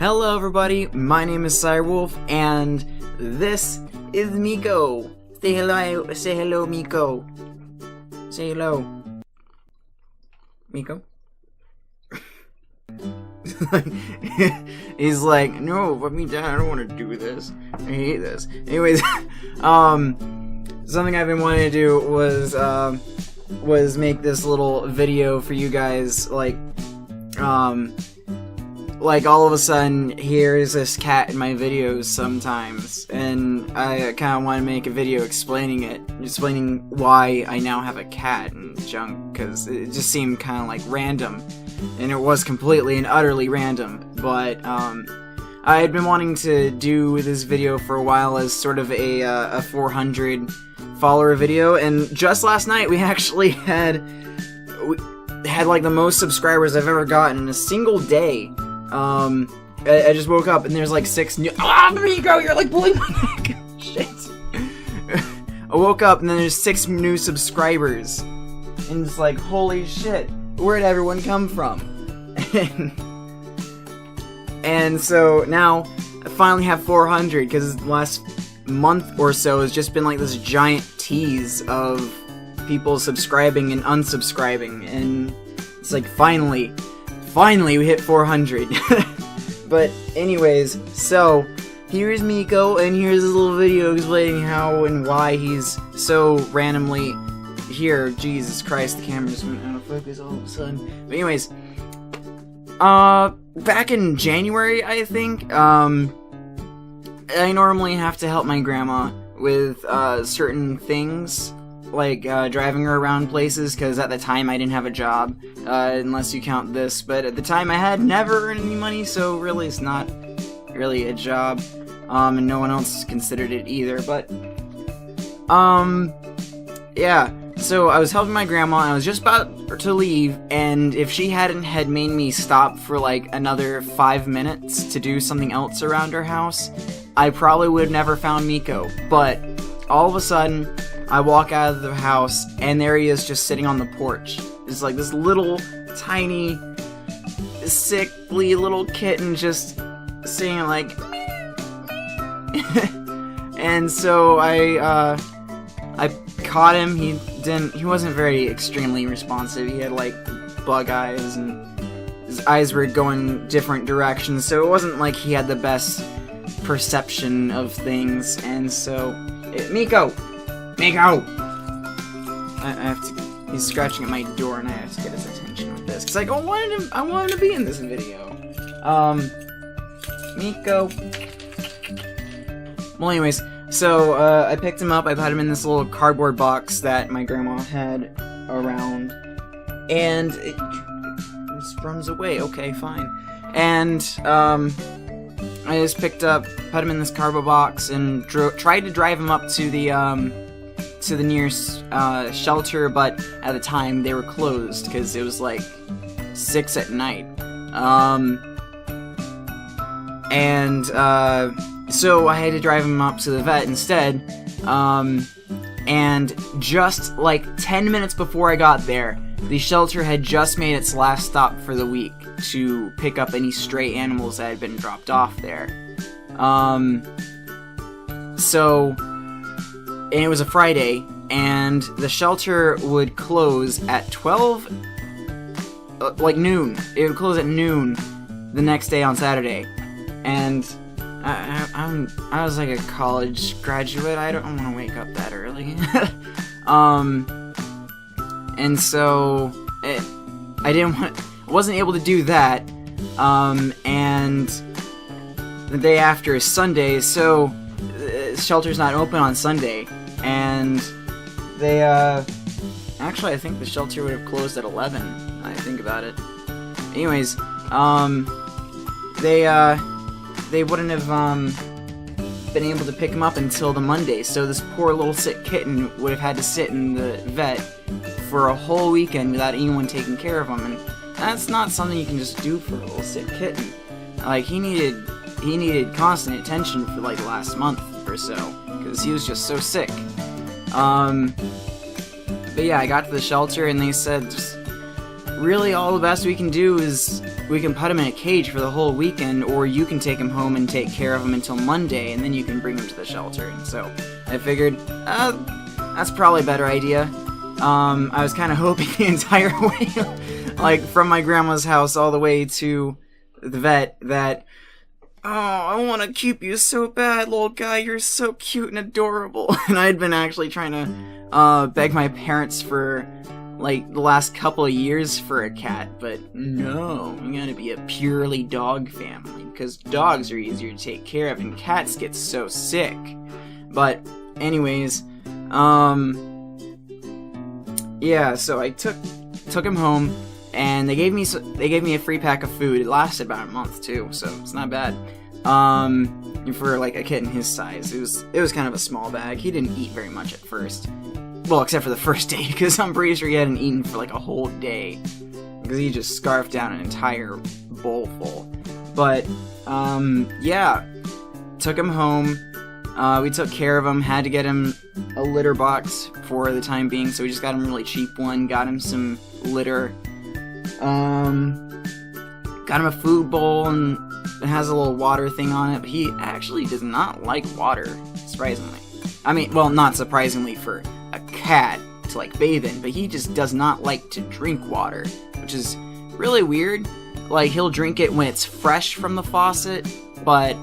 Hello everybody, my name is Cyrewolf, and this is Miko. Say hello, Miko. Say hello. Miko? He's like, no, put me down, I don't want to do this. I hate this. Anyways, something I've been wanting to do was make this little video for you guys, like all of a sudden, here's this cat in my videos sometimes, and I kind of want to make a video explaining why I now have a cat and junk, because it just seemed kind of like random, and it was completely and utterly random, but, I had been wanting to do this video for a while as sort of a 400 follower video, and just last night we actually had like the most subscribers I've ever gotten in a single day. I just woke up and there's like 6 new- Miko, you're like pulling my neck! Shit. I woke up and then there's 6 new subscribers. And it's like, holy shit, where'd everyone come from? And so now, I finally have 400, because the last month or so has just been like this giant tease of people subscribing and unsubscribing, and it's like, finally we hit 400. But anyways, so here's Miko, and here's this little video explaining how and why he's so randomly here. Jesus Christ, the camera just went out of focus all of a sudden. But anyways, back in January, I think, I normally have to help my grandma with certain things, like driving her around places, because at the time I didn't have a job, unless you count this, but at the time I had never earned any money, so really it's not really a job, and no one else considered it either, but, yeah, so I was helping my grandma, and I was just about to leave, and if she hadn't had made me stop for like another 5 minutes to do something else around her house, I probably would have never found Miko, but all of a sudden, I walk out of the house, and there he is just sitting on the porch. It's like this little, tiny, sickly little kitten just sitting like, and so I caught him. He wasn't very extremely responsive. He had like bug eyes, and his eyes were going different directions, so it wasn't like he had the best perception of things, and so, Miko! I have to. He's scratching at my door, and I have to get his attention with this because I want him to be in this video. Miko. Well, anyways, so I picked him up. I put him in this little cardboard box that my grandma had around, and it just runs away. Okay, fine. And I just put him in this cardboard box, and tried to drive him up to the nearest shelter, but at the time they were closed because it was like 6 at night. So I had to drive him up to the vet instead. And just like 10 minutes before I got there, the shelter had just made its last stop for the week to pick up any stray animals that had been dropped off there. And it was a Friday, and the shelter would close at 12, like noon. It would close at noon the next day on Saturday, and I was like a college graduate. I don't want to wake up that early. And so I wasn't able to do that. And the day after is Sunday, so the shelter's not open on Sunday. And they, actually I think the shelter would have closed at 11, I think about it. Anyways, they wouldn't have, been able to pick him up until the Monday, so this poor little sick kitten would have had to sit in the vet for a whole weekend without anyone taking care of him, and that's not something you can just do for a little sick kitten. Like, he needed constant attention for like the last month or so, because he was just so sick. But yeah, I got to the shelter and they said, just really all the best we can do is we can put him in a cage for the whole weekend, or you can take him home and take care of him until Monday, and then you can bring him to the shelter. And so I figured, that's probably a better idea. I was kind of hoping the entire way, like from my grandma's house all the way to the vet, that, oh, I want to keep you so bad, little guy, you're so cute and adorable. And I'd been actually trying to beg my parents for, like, the last couple of years for a cat, but no, I'm gonna be a purely dog family, because dogs are easier to take care of, and cats get so sick. But, anyways, yeah, so I took him home, and they gave me a free pack of food. It lasted about a month too, so it's not bad. For like a kitten his size, it was kind of a small bag. He didn't eat very much at first, well, except for the first day, because I'm pretty sure he hadn't eaten for like a whole day, because he just scarfed down an entire bowl full. But yeah, took him home. We took care of him, had to get him a litter box for the time being, so we just got him a really cheap one, got him some litter, got him a food bowl, and it has a little water thing on it, but he actually does not like water, surprisingly. I mean, well, not surprisingly for a cat to, like, bathe in, but he just does not like to drink water, which is really weird. Like, he'll drink it when it's fresh from the faucet, but,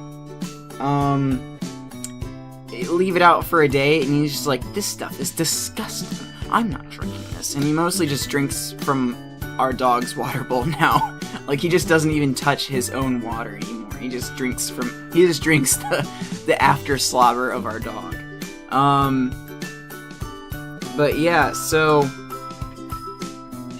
leave it out for a day, and he's just like, this stuff is disgusting. I'm not drinking this. And he mostly just drinks from our dog's water bowl now. Like, he just doesn't even touch his own water anymore. He just drinks the after slobber of our dog. But yeah, so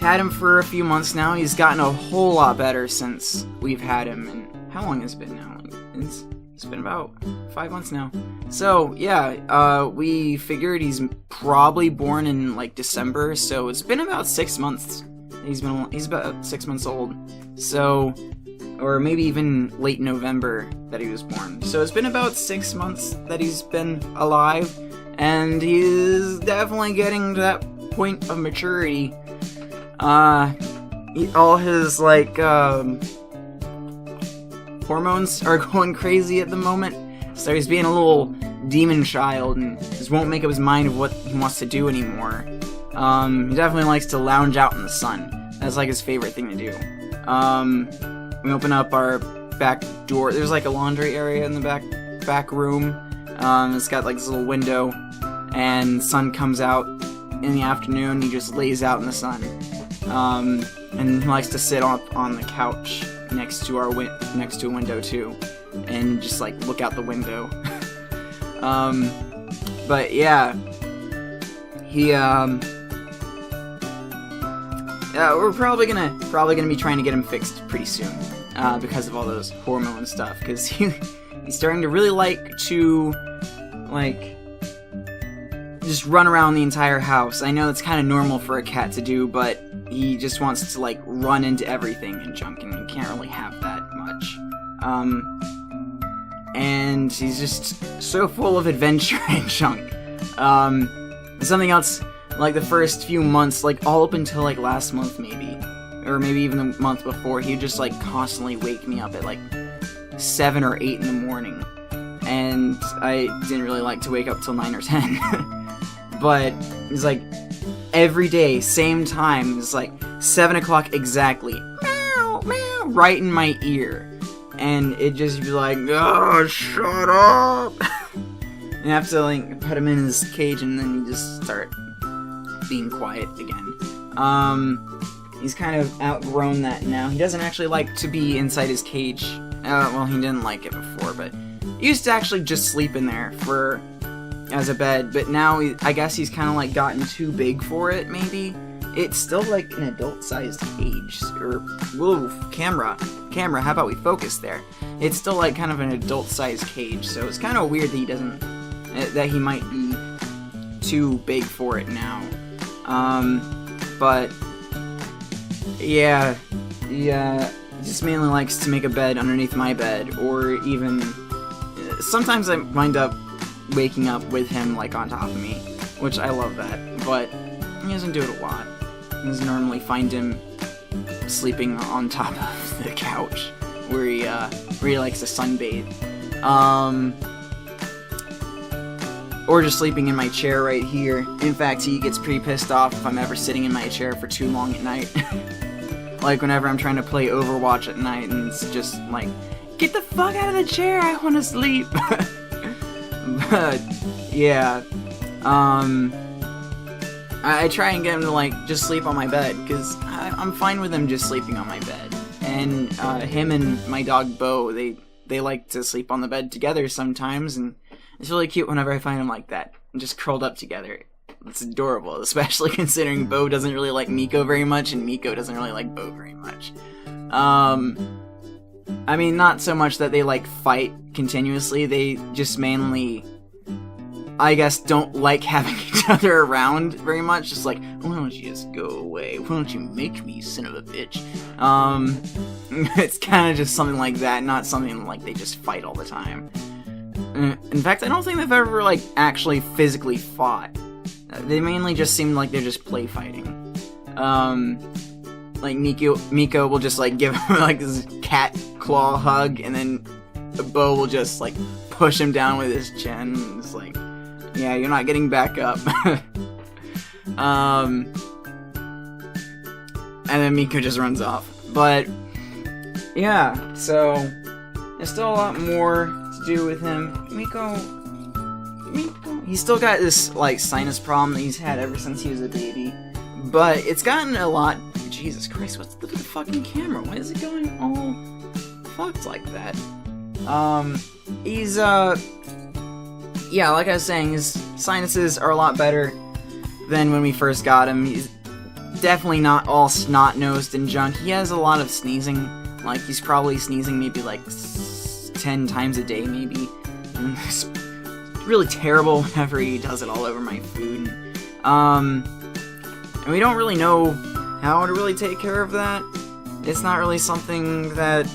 had him for a few months now. He's gotten a whole lot better since we've had him. And how long has it been now? It's been about 5 months now. So, yeah, we figured he's probably born in, like, December, so it's been about 6 months. He's about 6 months old. So, or maybe even late November that he was born. So it's been about 6 months that he's been alive, and he's definitely getting to that point of maturity. All his, like, hormones are going crazy at the moment, so he's being a little demon child and just won't make up his mind of what he wants to do anymore. He definitely likes to lounge out in the sun. That's like his favorite thing to do. We open up our back door. There's like a laundry area in the back room. It's got like this little window, and the sun comes out in the afternoon. He just lays out in the sun, and he likes to sit up on the couch next to a window too, and just like look out the window. But yeah, we're probably gonna be trying to get him fixed pretty soon, because of all those hormone stuff. Because he's starting to really like to, like, just run around the entire house. I know it's kind of normal for a cat to do, but he just wants to, like, run into everything and junk, and you can't really have that much. And he's just so full of adventure and junk. Something else, like, the first few months, like, all up until, like, last month, maybe, or maybe even the month before, he'd just, like, constantly wake me up at, like, 7 or 8 in the morning, and I didn't really like to wake up till 9 or 10, but it's, like, every day, same time, it's, like, 7 o'clock exactly, meow, meow, right in my ear, and it just be like, oh, shut up, and I have to, like, put him in his cage, and then he just start being quiet again. He's kind of outgrown that now. He doesn't actually like to be inside his cage. Well, he didn't like it before, but he used to actually just sleep in there as a bed, but now I guess he's kind of like gotten too big for it, maybe. It's still like an adult-sized cage, or, whoa, camera, how about we focus there? It's still like kind of an adult-sized cage, so it's kind of weird that he might be too big for it now. But yeah, he just mainly likes to make a bed underneath my bed, or even sometimes I wind up waking up with him, like, on top of me, which I love that, but he doesn't do it a lot. He doesn't normally find him sleeping on top of the couch where he likes to sunbathe. Or just sleeping in my chair right here. In fact, he gets pretty pissed off if I'm ever sitting in my chair for too long at night. Like whenever I'm trying to play Overwatch at night and it's just like, get the fuck out of the chair, I want to sleep. But yeah, I try and get him to like just sleep on my bed, because I'm fine with him just sleeping on my bed. And him and my dog Bo, they like to sleep on the bed together sometimes, and it's really cute whenever I find them like that, just curled up together. It's adorable, especially considering Bo doesn't really like Miko very much, and Miko doesn't really like Bo very much. I mean, not so much that they like fight continuously, they just mainly, I guess, don't like having each other around very much. Just like, why don't you just go away? Why don't you make me, son of a bitch? It's kind of just something like that, not something like they just fight all the time. In fact, I don't think they've ever, like, actually physically fought. They mainly just seem like they're just play fighting. Like, Miko will just, like, give him, like, this cat claw hug, and then Bo will just, like, push him down with his chin, and it's like, yeah, you're not getting back up. And then Miko just runs off. But, yeah, so, there's still a lot more to do with him. Miko, he's still got this, like, sinus problem that he's had ever since he was a baby. But it's gotten a lot... Jesus Christ, what's the fucking camera? Why is it going all fucked like that? He's, yeah, like I was saying, his sinuses are a lot better than when we first got him. He's definitely not all snot-nosed and junk. He has a lot of sneezing. Like, he's probably sneezing maybe, like, 10 times a day, maybe. And it's really terrible whenever he does it all over my food. And we don't really know how to really take care of that. It's not really something that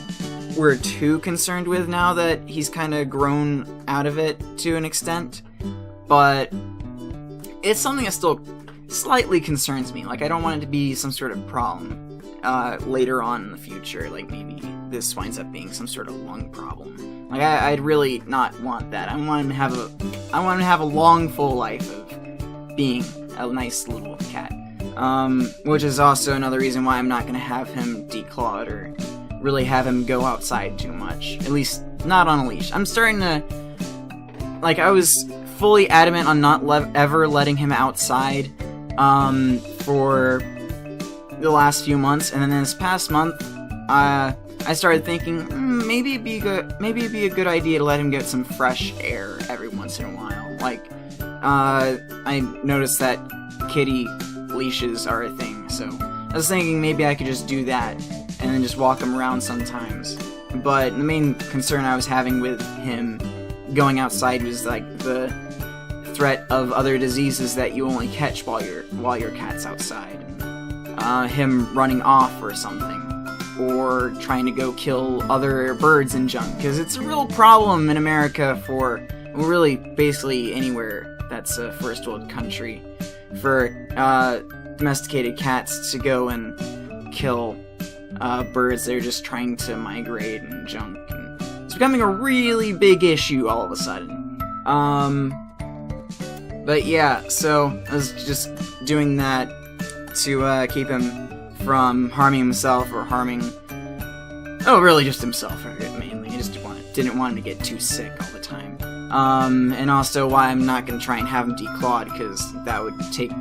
we're too concerned with now that he's kind of grown out of it to an extent. But it's something that still slightly concerns me. Like, I don't want it to be some sort of problem later on in the future. Like, maybe this winds up being some sort of lung problem. Like, I'd really not want that. I want him to have a long, full life of being a nice little cat. Which is also another reason why I'm not going to have him declawed or really have him go outside too much. At least, not on a leash. I'm starting to... Like, I was fully adamant on not ever letting him outside, for the last few months, and then this past month, I started thinking, maybe it'd be a good idea to let him get some fresh air every once in a while. Like, I noticed that kitty leashes are a thing, so I was thinking maybe I could just do that and then just walk him around sometimes. But the main concern I was having with him going outside was like the threat of other diseases that you only catch while your cat's outside. Him running off or something, or trying to go kill other birds and junk, because it's a real problem in America for, well, really basically anywhere that's a first world country, for domesticated cats to go and kill birds that are just trying to migrate and junk. And it's becoming a really big issue all of a sudden. But yeah, so I was just doing that to keep him from harming himself or harming... Oh, really just himself, mainly. I just didn't want him to get too sick all the time. And also why I'm not going to try and have him declawed, because that would take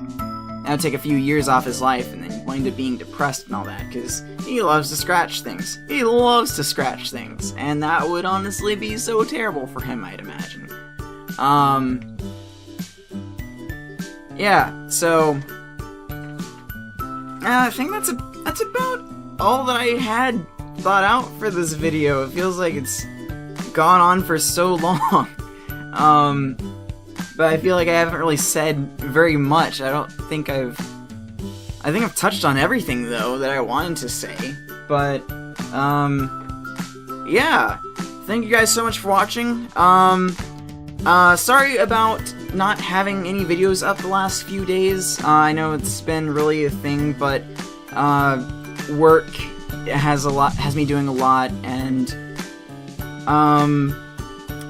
a few years off his life, and then wind up being depressed and all that, because he loves to scratch things. He loves to scratch things, and that would honestly be so terrible for him, I'd imagine. Yeah, so... I think that's about all that I had thought out for this video. It feels like it's gone on for so long. But I feel like I haven't really said very much. I think I've touched on everything, though, that I wanted to say. But, yeah. Thank you guys so much for watching. Sorry about not having any videos up the last few days. I know it's been really a thing, but, work has me doing a lot, and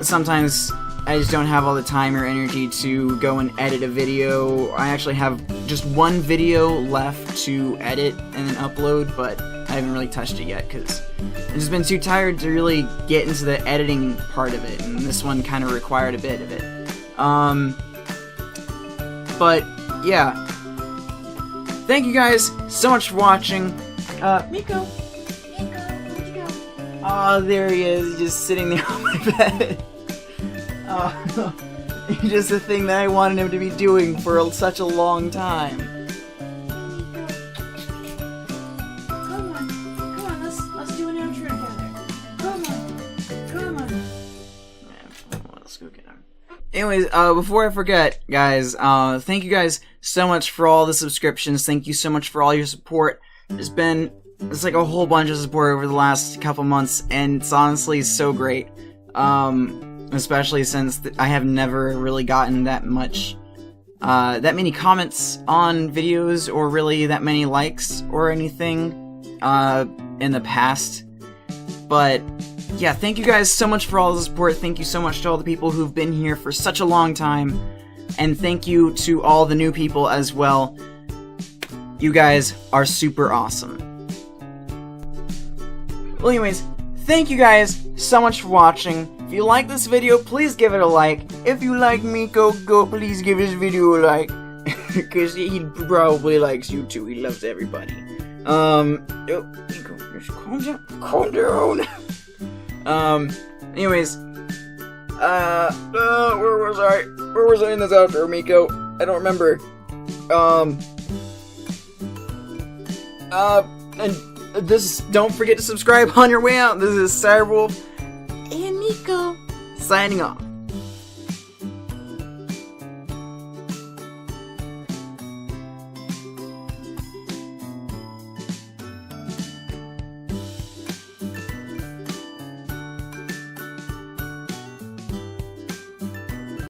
sometimes I just don't have all the time or energy to go and edit a video. I actually have just one video left to edit and then upload, but I haven't really touched it yet because I've just been too tired to really get into the editing part of it, and this one kind of required a bit of it. But yeah, thank you guys so much for watching. Miko, where'd you go? Oh, there he is, just sitting there on my bed. Just a thing that I wanted him to be doing for such a long time. Come on, let's do an outro together. Come on. Yeah, let's go get him. Anyways, before I forget, guys, thank you guys so much for all the subscriptions. Thank you so much for all your support. It's like a whole bunch of support over the last couple months, and it's honestly so great. Especially since I have never really gotten that many comments on videos, or really that many likes or anything, in the past. But yeah, thank you guys so much for all the support. Thank you so much to all the people who've been here for such a long time, and thank you to all the new people as well. You guys are super awesome. Well, anyways, thank you guys so much for watching. If you like this video, please give it a like. If you like Miko, please give this video a like. Because he probably likes you too. He loves everybody. Miko, just calm down. Anyways, where was I? Where was I in this outro, Miko? I don't remember. And don't forget to subscribe on your way out. This is Cyberwolf and Miko signing off.